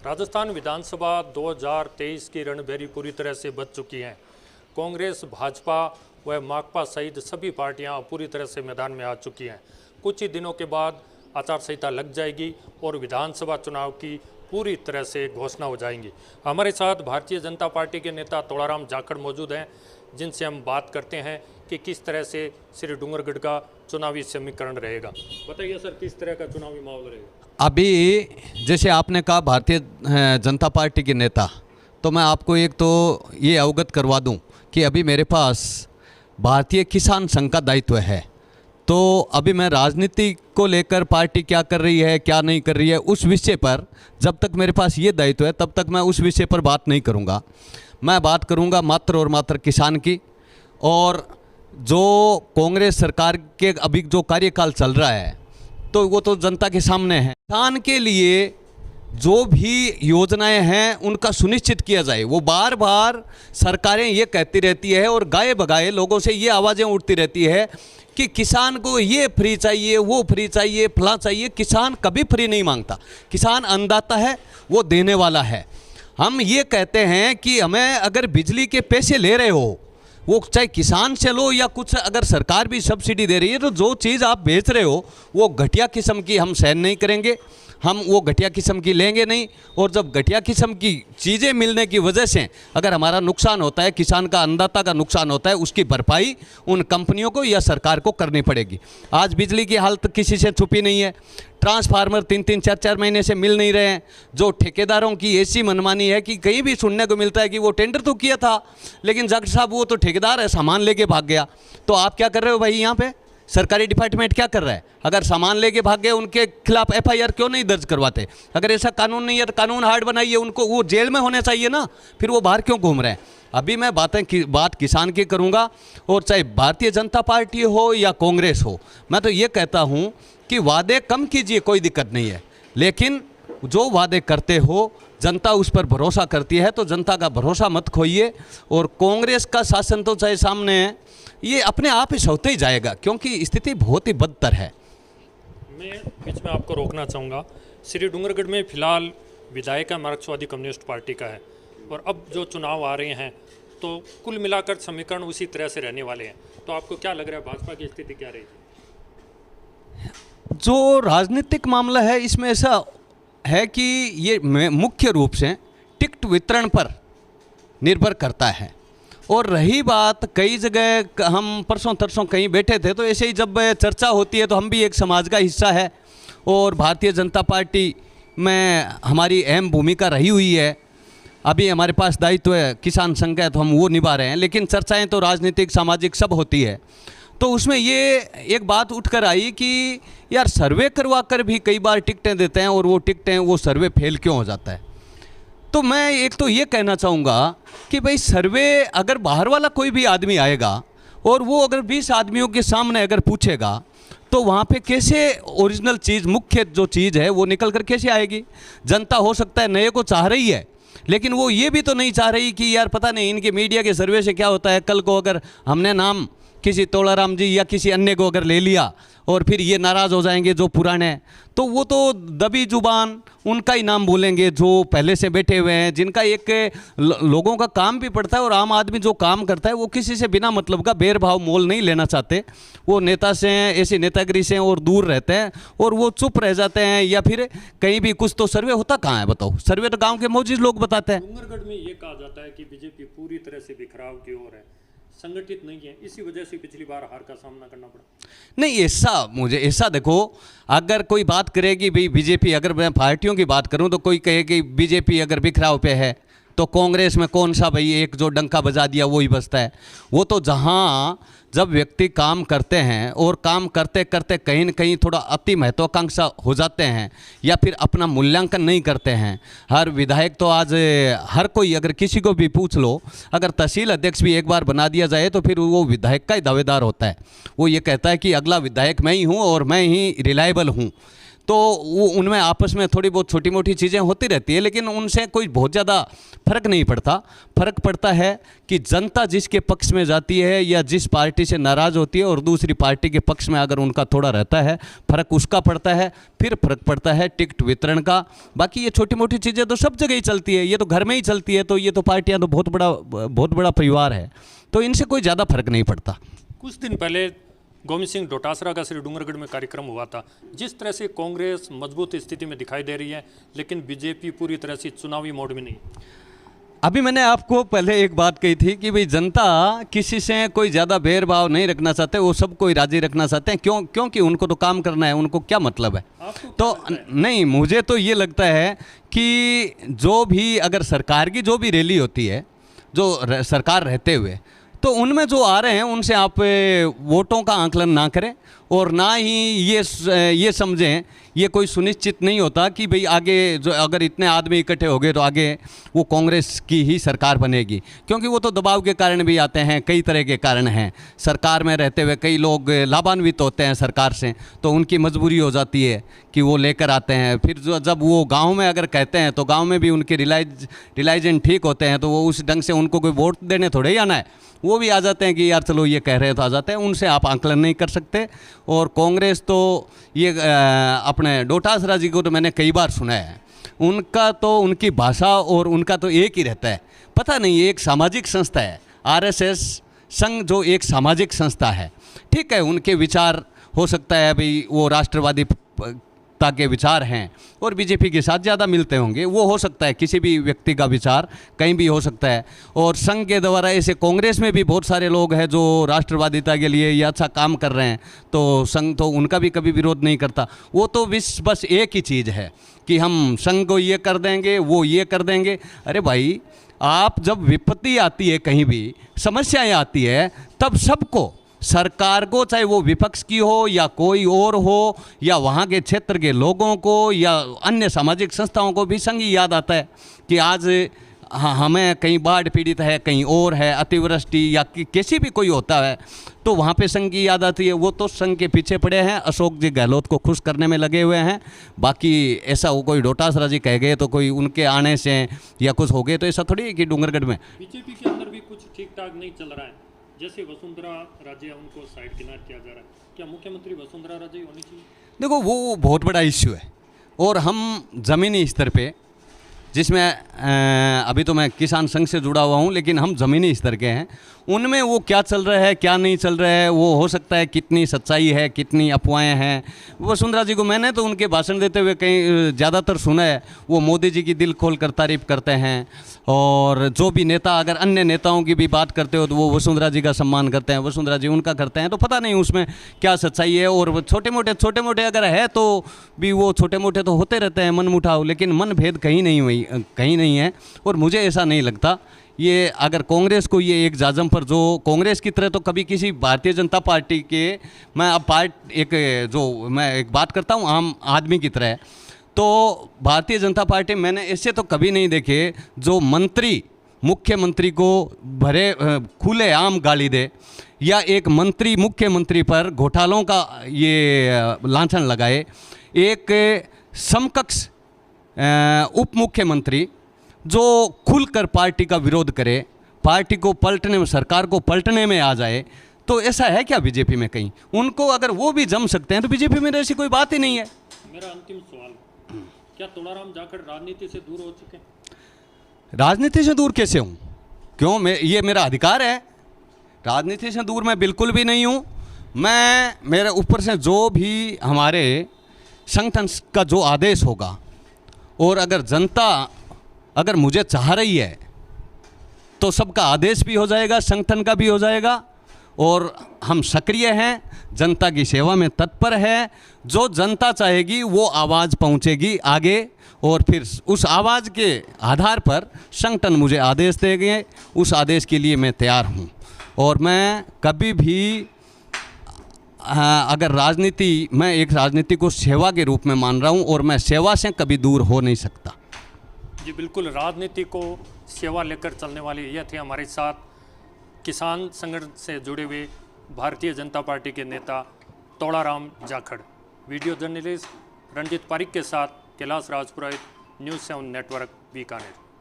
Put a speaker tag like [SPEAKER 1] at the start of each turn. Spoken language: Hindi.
[SPEAKER 1] राजस्थान विधानसभा 2023 की रणभेरी पूरी तरह से बच चुकी है। कांग्रेस, भाजपा व माकपा सहित सभी पार्टियां पूरी तरह से मैदान में आ चुकी हैं। कुछ ही दिनों के बाद आचार संहिता लग जाएगी और विधानसभा चुनाव की पूरी तरह से घोषणा हो जाएंगी। हमारे साथ भारतीय जनता पार्टी के नेता तोड़ाराम जाखड़ मौजूद हैं, जिनसे हम बात करते हैं कि किस तरह से श्री डूंगरगढ़ का चुनावी समीकरण रहेगा। बताइए सर, किस तरह का चुनावी माहौल रहेगा?
[SPEAKER 2] अभी जैसे आपने कहा भारतीय जनता पार्टी के नेता, तो मैं आपको एक तो ये अवगत करवा दूं कि अभी मेरे पास भारतीय किसान संघ का दायित्व है। तो अभी मैं राजनीति को लेकर पार्टी क्या कर रही है क्या नहीं कर रही है उस विषय पर, जब तक मेरे पास ये दायित्व है तब तक मैं उस विषय पर बात नहीं करूँगा। मैं बात करूँगा मात्र और मात्र किसान की। और जो कांग्रेस सरकार के अभी जो कार्यकाल चल रहा है तो वो तो जनता के सामने है। किसान के लिए जो भी योजनाएं हैं उनका सुनिश्चित किया जाए। वो बार बार सरकारें ये कहती रहती है और गाए बगाए लोगों से ये आवाज़ें उठती रहती है कि किसान को ये फ्री चाहिए, वो फ्री चाहिए, फला चाहिए। किसान कभी फ्री नहीं मांगता। किसान अन्नदाता है, वो देने वाला है। हम ये कहते हैं कि हमें अगर बिजली के पैसे ले रहे हो, वो चाहे किसान से लो या कुछ अगर सरकार भी सब्सिडी दे रही है, तो जो चीज़ आप बेच रहे हो वो घटिया किस्म की हम सहन नहीं करेंगे। हम वो घटिया किस्म की लेंगे नहीं। और जब घटिया किस्म की चीज़ें मिलने की वजह से अगर हमारा नुकसान होता है, किसान का, अन्नदाता का नुकसान होता है, उसकी भरपाई उन कंपनियों को या सरकार को करनी पड़ेगी। आज बिजली की हालत किसी से छुपी नहीं है। ट्रांसफार्मर 3-3, 4-4 महीने से मिल नहीं रहे हैं। जो ठेकेदारों की ऐसी मनमानी है कि कहीं भी सुनने को मिलता है कि वो टेंडर तो किया था, लेकिन जाखड़ साहब वो तो ठेकेदार है, सामान लेके भाग गया। तो आप क्या कर रहे हो भाई? यहाँ पे सरकारी डिपार्टमेंट क्या कर रहा है? अगर सामान लेके भाग गए उनके खिलाफ एफआईआर क्यों नहीं दर्ज करवाते? अगर ऐसा कानून नहीं है तो कानून हार्ड बनाइए उनको, वो जेल में होने चाहिए ना, फिर वो बाहर क्यों घूम रहे हैं? अभी मैं बात किसान की करूंगा। और चाहे भारतीय जनता पार्टी हो या कांग्रेस हो, मैं तो ये कहता हूं कि वादे कम कीजिए, कोई दिक्कत नहीं है, लेकिन जो वादे करते हो जनता उस पर भरोसा करती है, तो जनता का भरोसा मत खोइए। और कांग्रेस का शासन तो चाहे सामने है, ये अपने आप ही सौते ही जाएगा, क्योंकि स्थिति बहुत ही बदतर है।
[SPEAKER 1] मैं बीच में आपको रोकना चाहूँगा। श्री डूंगरगढ़ में फिलहाल विधायक मार्क्सवादी कम्युनिस्ट पार्टी का है, और अब जो चुनाव आ रहे हैं तो कुल मिलाकर समीकरण उसी तरह से रहने वाले हैं। तो आपको क्या लग रहा है, भाजपा की स्थिति क्या रहेगी?
[SPEAKER 2] जो राजनीतिक मामला है इसमें ऐसा है कि ये मुख्य रूप से टिकट वितरण पर निर्भर करता है। और रही बात, कई जगह हम परसों तरसों कहीं बैठे थे तो ऐसे ही जब चर्चा होती है तो हम भी एक समाज का हिस्सा है, और भारतीय जनता पार्टी में हमारी अहम भूमिका रही हुई है। अभी हमारे पास दायित्व है किसान संघ का, तो हम वो निभा रहे हैं, लेकिन चर्चाएं तो राजनीतिक, सामाजिक सब होती है। तो उसमें ये एक बात उठकर आई कि यार सर्वे करवा कर भी कई बार टिकटें देते हैं, और वो टिकटें, वो सर्वे फेल क्यों हो जाता है? तो मैं एक तो ये कहना चाहूँगा कि भाई सर्वे, अगर बाहर वाला कोई भी आदमी आएगा और वो अगर 20 आदमियों के सामने अगर पूछेगा, तो वहाँ पे कैसे ओरिजिनल चीज़, मुख्य जो चीज़ है वो निकल कर कैसे आएगी? जनता हो सकता है नए को चाह रही है, लेकिन वो ये भी तो नहीं चाह रही कि यार पता नहीं इनके मीडिया के सर्वे से क्या होता है, कल को अगर हमने नाम किसी तोड़ाराम जी या किसी अन्य को अगर ले लिया और फिर ये नाराज़ हो जाएंगे जो पुराने, तो वो तो दबी जुबान उनका ही नाम बोलेंगे जो पहले से बैठे हुए हैं, जिनका एक लोगों का काम भी पड़ता है। और आम आदमी जो काम करता है वो किसी से बिना मतलब का बेरभाव मोल नहीं लेना चाहते। वो नेता से, ऐसी नेतागिरी से और दूर रहते हैं, और वो चुप रह जाते हैं, या फिर कहीं भी कुछ तो सर्वे होता कहाँ है बताओ? सर्वे तो गाँव के मौजूद लोग बताते हैं।
[SPEAKER 1] डूंगरगढ़ में ये कहा जाता है कि बीजेपी पूरी तरह से बिखराव की ओर है, संगठित नहीं है, इसी वजह से पिछली बार हार का सामना करना पड़ा।
[SPEAKER 2] नहीं, ऐसा देखो, अगर कोई बात करेगी भाई बीजेपी, अगर मैं पार्टियों की बात करूं तो कोई कहे कि बीजेपी अगर बिखराव पे है, तो कांग्रेस में कौन सा भाई एक जो डंका बजा दिया वो ही बजता है? वो तो जहां जब व्यक्ति काम करते हैं और काम करते करते कहीं न कहीं थोड़ा अति महत्वाकांक्षा हो जाते हैं, या फिर अपना मूल्यांकन नहीं करते हैं। हर विधायक तो आज हर कोई, अगर किसी को भी पूछ लो, अगर तहसील अध्यक्ष भी एक बार बना दिया जाए तो फिर वो विधायक का ही दावेदार होता है। वो ये कहता है कि अगला विधायक मैं ही हूँ और मैं ही रिलायबल हूँ। तो वो उनमें आपस में थोड़ी बहुत छोटी मोटी चीज़ें होती रहती है, लेकिन उनसे कोई बहुत ज़्यादा फर्क नहीं पड़ता। फर्क पड़ता है कि जनता जिसके पक्ष में जाती है या जिस पार्टी से नाराज़ होती है और दूसरी पार्टी के पक्ष में अगर उनका थोड़ा रहता है, फर्क उसका पड़ता है। फिर फर्क पड़ता है टिकट वितरण का। बाकी ये छोटी मोटी चीज़ें तो सब जगह ही चलती है, ये तो घर में ही चलती है। तो ये तो पार्टियाँ तो बहुत बड़ा परिवार है, तो इनसे कोई ज़्यादा फर्क नहीं पड़ता।
[SPEAKER 1] कुछ दिन पहले गोविंद सिंह डोटासरा का श्री डूंगरगढ़ में कार्यक्रम हुआ था। जिस तरह से कांग्रेस मजबूत स्थिति में दिखाई दे रही है, लेकिन बीजेपी पूरी तरह से चुनावी मोड में नहीं।
[SPEAKER 2] अभी मैंने आपको पहले एक बात कही थी कि भाई जनता किसी से कोई ज़्यादा भेदभाव नहीं रखना चाहते, वो सब कोई राजी रखना चाहते हैं। क्योंकि उनको तो काम करना है, उनको क्या मतलब है। तो नहीं, मुझे तो ये लगता है कि जो भी अगर सरकार की जो भी रैली होती है, जो सरकार रहते हुए, तो उनमें जो आ रहे हैं उनसे आप वोटों का आंकलन ना करें और ना ही ये समझें, ये कोई सुनिश्चित नहीं होता कि भाई आगे जो अगर इतने आदमी इकट्ठे हो गए तो आगे वो कांग्रेस की ही सरकार बनेगी। क्योंकि वो तो दबाव के कारण भी आते हैं, कई तरह के कारण हैं। सरकार में रहते हुए कई लोग लाभान्वित होते हैं सरकार से, तो उनकी मजबूरी हो जाती है कि वो लेकर आते हैं। फिर जब वो गांव में अगर कहते हैं तो गांव में भी उनके रिलाइजन ठीक होते हैं, तो वो उस ढंग से उनको कोई वोट देने थोड़े ही आना है। वो भी आ जाते हैं कि यार चलो ये कह रहे हैं तो आ जाते हैं। उनसे आप आंकलन नहीं कर सकते। और कांग्रेस तो ये अपने डोटासरा जी को तो मैंने कई बार सुना है, उनका तो उनकी भाषा और उनका तो एक ही रहता है। पता नहीं, ये एक सामाजिक संस्था है। आरएसएस संघ जो एक सामाजिक संस्था है, ठीक है, उनके विचार हो सकता है भाई वो राष्ट्रवादी के विचार हैं और बीजेपी के साथ ज़्यादा मिलते होंगे, वो हो सकता है। किसी भी व्यक्ति का विचार कहीं भी हो सकता है। और संघ के द्वारा ऐसे कांग्रेस में भी बहुत सारे लोग हैं जो राष्ट्रवादिता के लिए या अच्छा काम कर रहे हैं, तो संघ तो उनका भी कभी विरोध नहीं करता। वो तो बस एक ही चीज़ है कि हम संघ को ये कर देंगे, वो ये कर देंगे। अरे भाई, आप जब विपत्ति आती है, कहीं भी समस्याएं आती है, तब सबको, सरकार को, चाहे वो विपक्ष की हो या कोई और हो, या वहाँ के क्षेत्र के लोगों को या अन्य सामाजिक संस्थाओं को भी संघ ही याद आता है कि आज हमें कहीं बाढ़ पीड़ित है, कहीं और है, अतिवृष्टि या किसी भी कोई होता है, तो वहाँ पे संघ की याद आती है। वो तो संघ के पीछे पड़े हैं, अशोक जी गहलोत को खुश करने में लगे हुए हैं। बाकी ऐसा वो कोई डोटासरा जी कह गए तो कोई उनके आने से या कुछ हो गए, तो ऐसा थोड़ी है कि डूंगरगढ़ में
[SPEAKER 1] बीजेपी के अंदर भी कुछ ठीक ठाक नहीं चल रहा है। जैसे वसुंधरा राजे, उनको साइड किनार किया जा रहा है। क्या मुख्यमंत्री वसुंधरा राजे होनी चाहिए?
[SPEAKER 2] देखो, वो बहुत बड़ा इश्यू है। और हम ज़मीनी स्तर पे, जिसमें अभी तो मैं किसान संघ से जुड़ा हुआ हूँ, लेकिन हम ज़मीनी स्तर के हैं, उनमें वो क्या चल रहा है क्या नहीं चल रहा है, वो हो सकता है कितनी सच्चाई है, कितनी अफवाहें हैं। वसुंधरा जी को मैंने तो उनके भाषण देते हुए कहीं ज़्यादातर सुना है, वो मोदी जी की दिल खोल कर तारीफ़ करते हैं। और जो भी नेता, अगर अन्य नेताओं की भी बात करते हो तो वो वसुंधरा जी का सम्मान करते हैं, वसुंधरा जी उनका करते हैं। तो पता नहीं उसमें क्या सच्चाई है। और छोटे मोटे अगर है तो भी वो छोटे मोटे तो होते रहते हैं मनमुटाव, लेकिन मनभेद कहीं नहीं है। और मुझे ऐसा नहीं लगता ये, अगर कांग्रेस को ये एक जाजम पर, जो कांग्रेस की तरह तो कभी किसी भारतीय जनता पार्टी के, मैं अब मैं एक बात करता हूँ आम आदमी की तरह, तो भारतीय जनता पार्टी मैंने ऐसे तो कभी नहीं देखे जो मुख्यमंत्री को खुले आम गाली दे, या एक मंत्री मुख्यमंत्री पर घोटालों का ये लांछन लगाए। एक समकक्ष उप मुख्यमंत्री जो खुलकर पार्टी का विरोध करे, पार्टी को पलटने में, सरकार को पलटने में आ जाए, तो ऐसा है क्या बीजेपी में कहीं? उनको अगर वो भी जम सकते हैं तो बीजेपी में ऐसी कोई बात ही नहीं है।
[SPEAKER 1] मेरा अंतिम सवाल, क्या तोड़ाराम जाखड़ राजनीति से दूर हो चुके हैं?
[SPEAKER 2] राजनीति से दूर कैसे हूँ? क्यों, ये मेरा अधिकार है। राजनीति से दूर मैं बिल्कुल भी नहीं हूँ। मेरे ऊपर से जो भी हमारे संगठन का जो आदेश होगा, और अगर जनता अगर मुझे चाह रही है तो सबका आदेश भी हो जाएगा, संगठन का भी हो जाएगा। और हम सक्रिय हैं, जनता की सेवा में तत्पर है। जो जनता चाहेगी वो आवाज़ पहुंचेगी आगे, और फिर उस आवाज़ के आधार पर संगठन मुझे आदेश देंगे, उस आदेश के लिए मैं तैयार हूं। और मैं कभी भी अगर मैं एक राजनीति को सेवा के रूप में मान रहा हूं, और मैं सेवा से कभी दूर हो नहीं सकता।
[SPEAKER 1] जी बिल्कुल, राजनीति को सेवा लेकर चलने वाले ये थे हमारे साथ किसान संगठन से जुड़े हुए भारतीय जनता पार्टी के नेता तोड़ाराम जाखड़। वीडियो जर्नलिस्ट रंजीत पारिक के साथ कैलाश राजपुरोहित, न्यूज़ 7 नेटवर्क, बीकानेर।